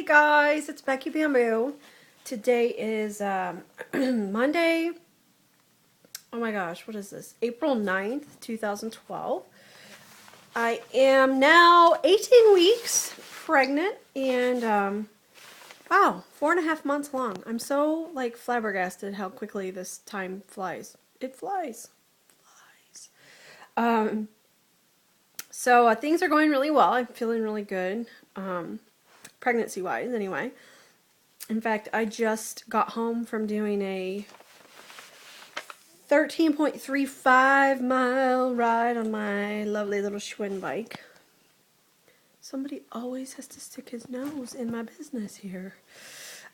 Hey guys, it's Becky Bamboo. Today is Monday. Oh my gosh, what is this? April 9th, 2012. I am now 18 weeks pregnant and wow, 4.5 months long. I'm so like flabbergasted how quickly this time flies. It flies. Flies. So things are going really well. I'm feeling really good. Pregnancy wise anyway. In fact, I just got home from doing a 13.35 mile ride on my lovely little Schwinn bike. Somebody always has to stick his nose in my business here.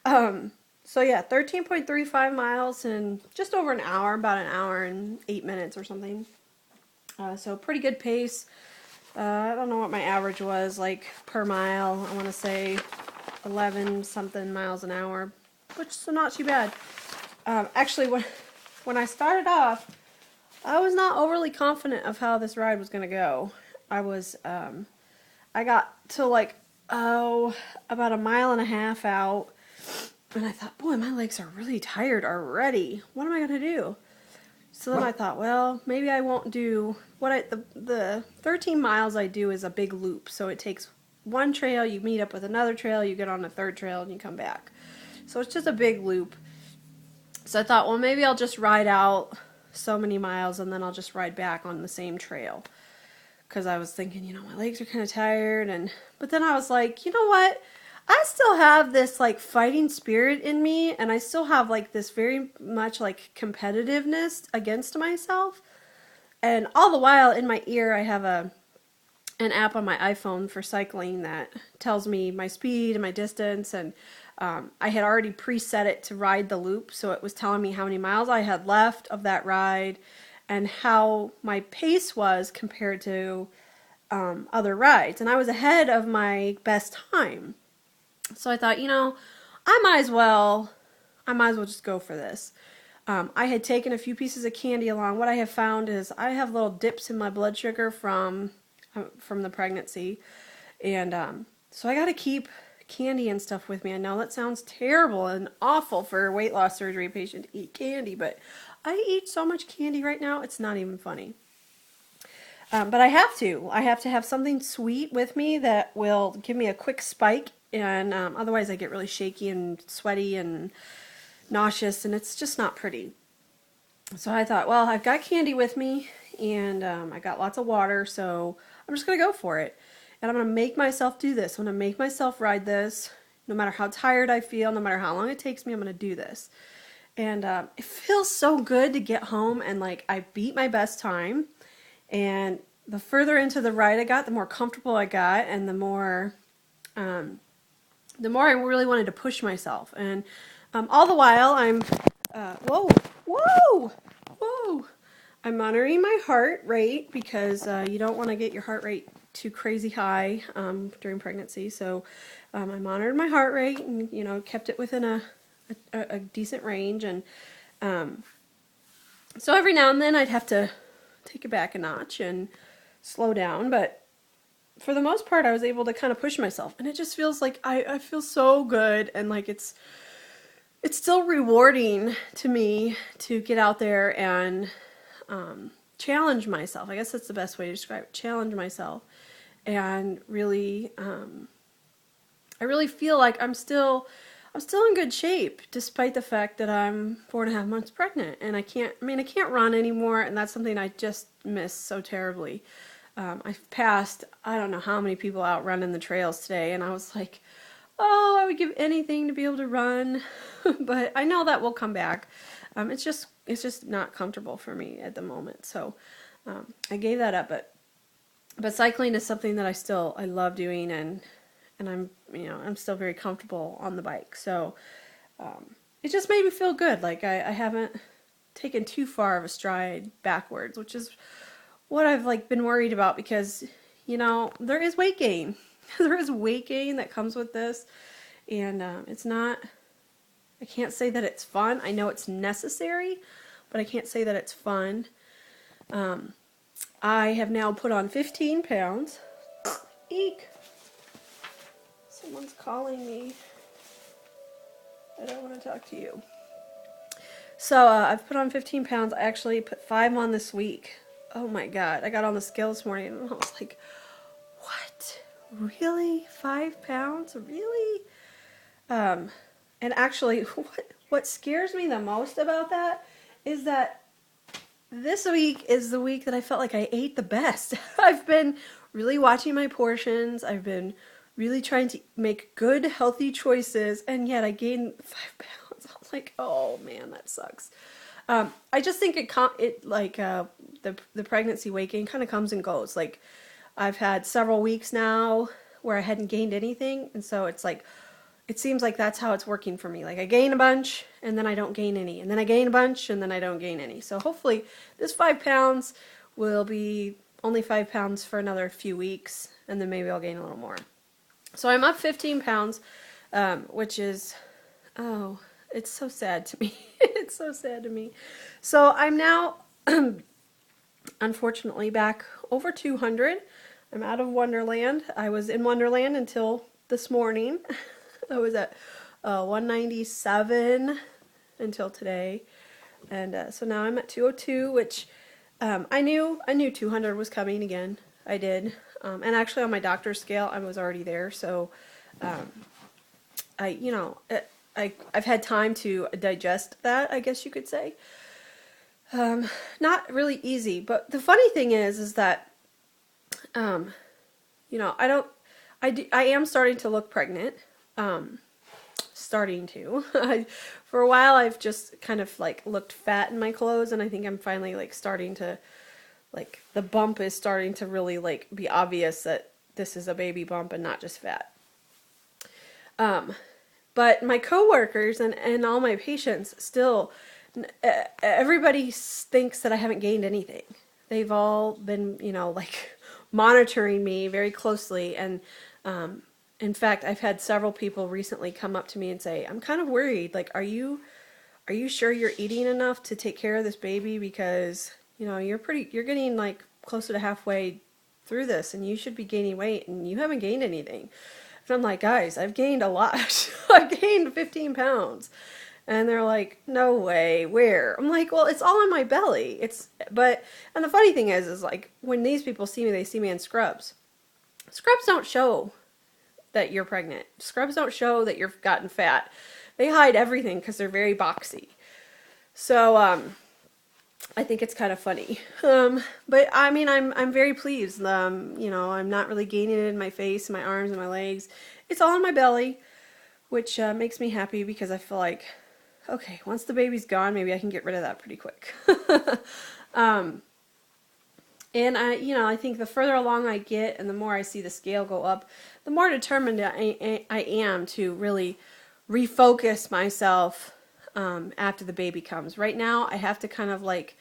So yeah, 13.35 miles in just over an hour, about an hour and 8 minutes or something. So pretty good pace. I don't know what my average was like per mile. I want to say 11 something miles an hour, which is not too bad. Actually, when I started off, I was not overly confident of how this ride was going to go. I got to like, about a mile and a half out, and I thought, boy, my legs are really tired already. What am I going to do? So then I thought, well, maybe I won't do the 13 miles I do is a big loop. So it takes one trail, you meet up with another trail, you get on a third trail, and you come back. So it's just a big loop. So I thought, well, maybe I'll just ride out so many miles and then I'll just ride back on the same trail. Because I was thinking, my legs are kind of tired. But then I was like, you know what? I still have this like fighting spirit in me, and I still have like this very much like competitiveness against myself. And all the while in my ear, I have an app on my iPhone for cycling that tells me my speed and my distance, and I had already preset it to ride the loop, so it was telling me how many miles I had left of that ride and how my pace was compared to other rides. And I was ahead of my best time. So I thought, I might as well just go for this. I had taken a few pieces of candy along. What I have found is I have little dips in my blood sugar from the pregnancy, and so I got to keep candy and stuff with me. I know that sounds terrible and awful for a weight loss surgery patient to eat candy, but I eat so much candy right now, it's not even funny. But I have to. I have to have something sweet with me that will give me a quick spike, and otherwise I get really shaky and sweaty and nauseous, and it's just not pretty. So I thought, well, I've got candy with me, and I got lots of water, so I'm just going to go for it. And I'm going to make myself do this. I'm going to make myself ride this. No matter how tired I feel, no matter how long it takes me, I'm going to do this. And it feels so good to get home and like I beat my best time. And the further into the ride I got, the more comfortable I got, and the more I really wanted to push myself. And all the while I'm, whoa, whoa, whoa. I'm monitoring my heart rate because you don't want to get your heart rate too crazy high during pregnancy. So I monitored my heart rate and, kept it within a decent range. And so every now and then I'd have to take it back a notch and slow down. But for the most part, I was able to kind of push myself. And it just feels like I feel so good, and like it's still rewarding to me to get out there and challenge myself. I guess that's the best way to describe it. Challenge myself, and really, I really feel like I'm still in good shape, despite the fact that I'm 4.5 months pregnant, and I can't run anymore, and that's something I just miss so terribly. I've passed, I don't know how many people out running the trails today, and I was like, oh, I would give anything to be able to run, but I know that will come back. It's just not comfortable for me at the moment, so I gave that up. But cycling is something that I love doing, and I'm still very comfortable on the bike. So it just made me feel good. Like I haven't taken too far of a stride backwards, which is what I've like been worried about, because there is weight gain. There is weight gain that comes with this, and it's not. I can't say that it's fun. I know it's necessary, but I can't say that it's fun. I have now put on 15 pounds. Eek. So Someone's calling me. I don't want to talk to you. So I've put on 15 pounds. I actually put 5 on this week. Oh my God. I got on the scale this morning and I was like, what? Really? 5 pounds? Really? And actually, what scares me the most about that is that this week is the week that I felt like I ate the best. I've been really watching my portions. I've been really trying to make good, healthy choices, and yet I gained 5 pounds. I was like, oh man, that sucks. I just think the pregnancy weight gain kind of comes and goes. Like, I've had several weeks now where I hadn't gained anything, and so it's like, it seems like that's how it's working for me. Like, I gain a bunch and then I don't gain any, and then I gain a bunch and then I don't gain any. So hopefully this 5 pounds will be only 5 pounds for another few weeks, and then maybe I'll gain a little more. So I'm up 15 pounds, which is, oh, it's so sad to me. It's so sad to me. So I'm now, unfortunately, back over 200. I'm out of Wonderland. I was in Wonderland until this morning. I was at 197 until today, and so now I'm at 202, which I knew 200 was coming again. I did, and actually on my doctor's scale, I was already there. So I've had time to digest that, I guess you could say. Not really easy, but the funny thing is that I am starting to look pregnant. Starting to. For a while I've just kind of like looked fat in my clothes, and I think I'm finally like starting to, like, the bump is starting to really like be obvious that this is a baby bump and not just fat. But my coworkers and all my patients still, everybody thinks that I haven't gained anything. They've all been, like, monitoring me very closely, and in fact, I've had several people recently come up to me and say, I'm kind of worried. Like, are you sure you're eating enough to take care of this baby? Because, you're getting like closer to halfway through this, and you should be gaining weight, and you haven't gained anything. And I'm like, guys, I've gained a lot. I've gained 15 pounds. And they're like, no way, where? I'm like, well, it's all in my belly. And the funny thing is like, when these people see me, they see me in scrubs. Scrubs don't show that you're pregnant. Scrubs don't show that you've gotten fat. They hide everything because they're very boxy. So I think it's kind of funny. But I mean, I'm very pleased. I'm not really gaining it in my face, my arms, and my legs. It's all in my belly, which makes me happy because I feel like, okay, once the baby's gone, maybe I can get rid of that pretty quick. And I think the further along I get and the more I see the scale go up, the more determined I am to really refocus myself after the baby comes. Right now, I have to kind of like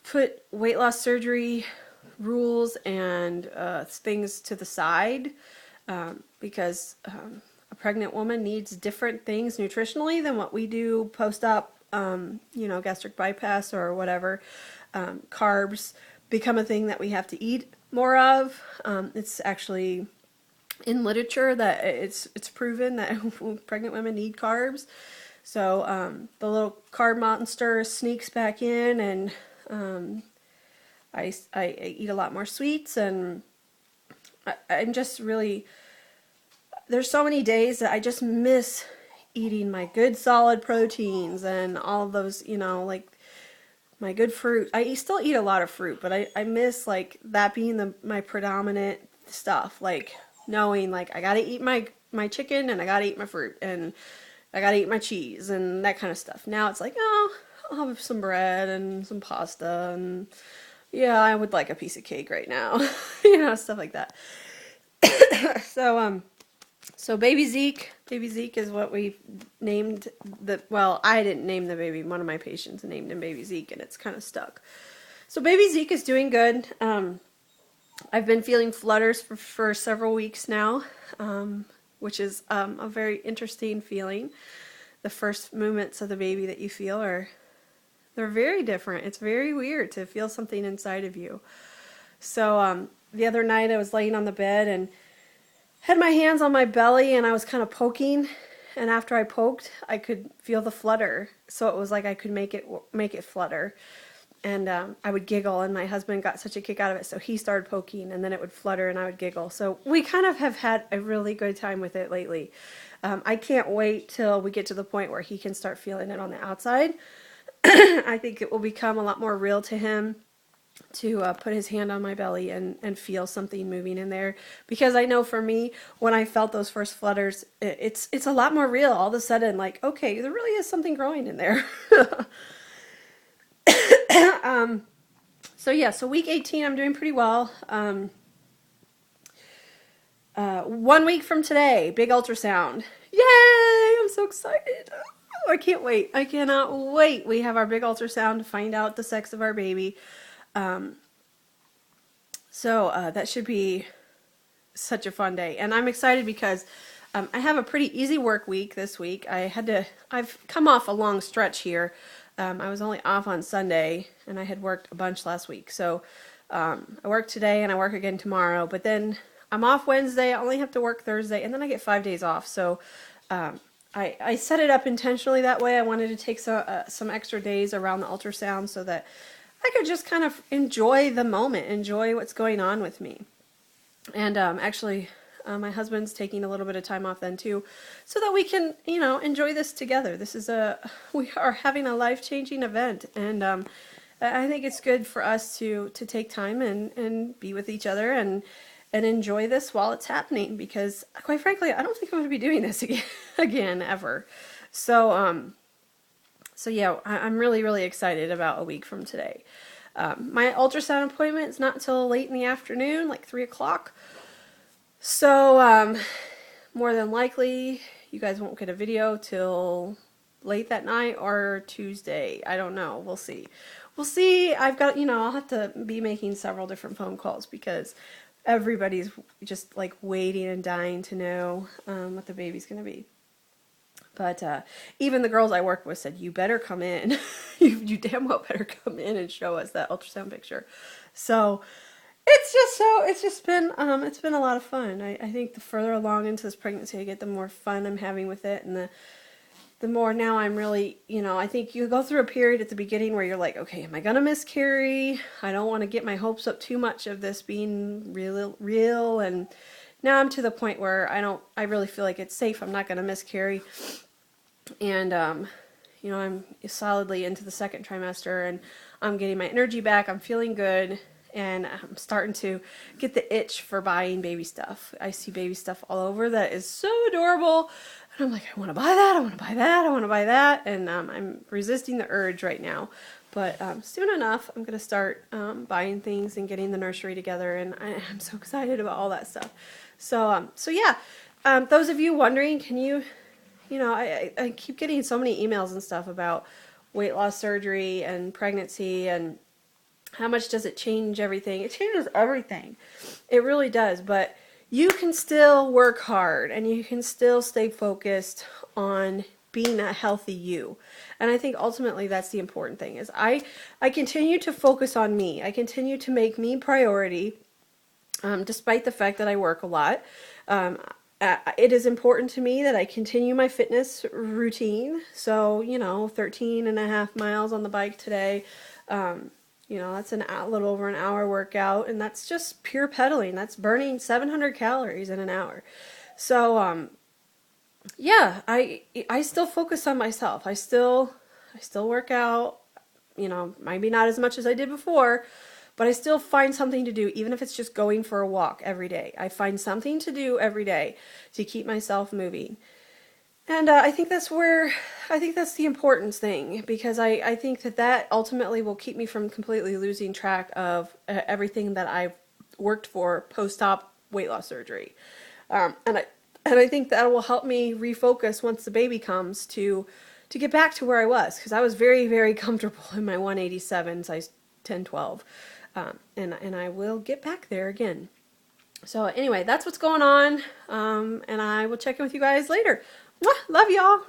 put weight loss surgery rules and things to the side because a pregnant woman needs different things nutritionally than what we do post-op, gastric bypass or whatever. Carbs become a thing that we have to eat more of. It's actually in literature that it's proven that pregnant women need carbs. So the little carb monster sneaks back in, and I eat a lot more sweets, and I'm just really, there's so many days that I just miss eating my good solid proteins and all of those, like my good fruit. I still eat a lot of fruit, but I miss like that being my predominant stuff. Like knowing like I gotta eat my chicken, and I gotta eat my fruit, and I gotta eat my cheese and that kind of stuff. Now it's like, oh, I'll have some bread and some pasta, and yeah, I would like a piece of cake right now. Stuff like that. So Baby Zeke is what we named I didn't name the baby. One of my patients named him Baby Zeke, and it's kind of stuck. So Baby Zeke is doing good. I've been feeling flutters for several weeks now, which is a very interesting feeling. The first movements of the baby that you feel they're very different. It's very weird to feel something inside of you. So the other night I was laying on the bed, and had my hands on my belly and I was kind of poking, and after I poked, I could feel the flutter. So it was like I could make it flutter. And I would giggle, and my husband got such a kick out of it, so he started poking, and then it would flutter, and I would giggle. So we kind of have had a really good time with it lately. I can't wait till we get to the point where he can start feeling it on the outside. I think it will become a lot more real to him to put his hand on my belly and feel something moving in there. Because I know for me, when I felt those first flutters, it's a lot more real. All of a sudden, like, okay, there really is something growing in there. So yeah, so week 18, I'm doing pretty well. 1 week from today, big ultrasound. Yay! I'm so excited. Oh, I can't wait. I cannot wait. We have our big ultrasound to find out the sex of our baby. So that should be such a fun day. And I'm excited because I have a pretty easy work week this week. I've come off a long stretch here. I was only off on Sunday, and I had worked a bunch last week. So I work today, and I work again tomorrow. But then I'm off Wednesday. I only have to work Thursday, and then I get 5 days off. So I set it up intentionally that way. I wanted to take some extra days around the ultrasound so that I could just kind of enjoy the moment, enjoy what's going on with me. And actually, my husband's taking a little bit of time off then too, so that we can, enjoy this together. We are having a life-changing event, and I think it's good for us to take time and be with each other and enjoy this while it's happening, because quite frankly, I don't think I'm going to be doing this again ever. So yeah, I'm really, really excited about a week from today. My ultrasound appointment is not until late in the afternoon, like 3 o'clock. So, more than likely, you guys won't get a video till late that night or Tuesday. I don't know. We'll see. We'll see. I've got, I'll have to be making several different phone calls because everybody's just like waiting and dying to know what the baby's going to be. But even the girls I work with said, you better come in. you damn well better come in and show us that ultrasound picture. So it's been a lot of fun. I think the further along into this pregnancy I get, the more fun I'm having with it, and the more now I'm really, I think you go through a period at the beginning where you're like, okay, am I gonna miscarry? I don't want to get my hopes up too much of this being real, and now I'm to the point where I really feel like it's safe. I'm not gonna miscarry, and I'm solidly into the second trimester, and I'm getting my energy back. I'm feeling good. And I'm starting to get the itch for buying baby stuff. I see baby stuff all over that is so adorable. And I'm like, I want to buy that, I want to buy that, I want to buy that. And I'm resisting the urge right now. But soon enough, I'm going to start buying things and getting the nursery together. And I'm so excited about all that stuff. So yeah, those of you wondering, can you, I keep getting so many emails and stuff about weight loss surgery and pregnancy and how much does it change everything? It changes everything. It really does. But you can still work hard and you can still stay focused on being a healthy you. And I think ultimately that's the important thing is I continue to focus on me. I continue to make me priority despite the fact that I work a lot. It is important to me that I continue my fitness routine. So, 13.5 miles on the bike today. That's a little over an hour workout, and that's just pure pedaling. That's burning 700 calories in an hour. So, yeah, I still focus on myself. I still work out, maybe not as much as I did before, but I still find something to do, even if it's just going for a walk every day. I find something to do every day to keep myself moving. And I think that's the important thing, because I think that ultimately will keep me from completely losing track of everything that I've worked for post-op weight loss surgery. And I think that will help me refocus once the baby comes to get back to where I was, because I was very, very comfortable in my 187, size 10, 12. And I will get back there again. So anyway, that's what's going on. And I will check in with you guys later. Mwah! Love y'all.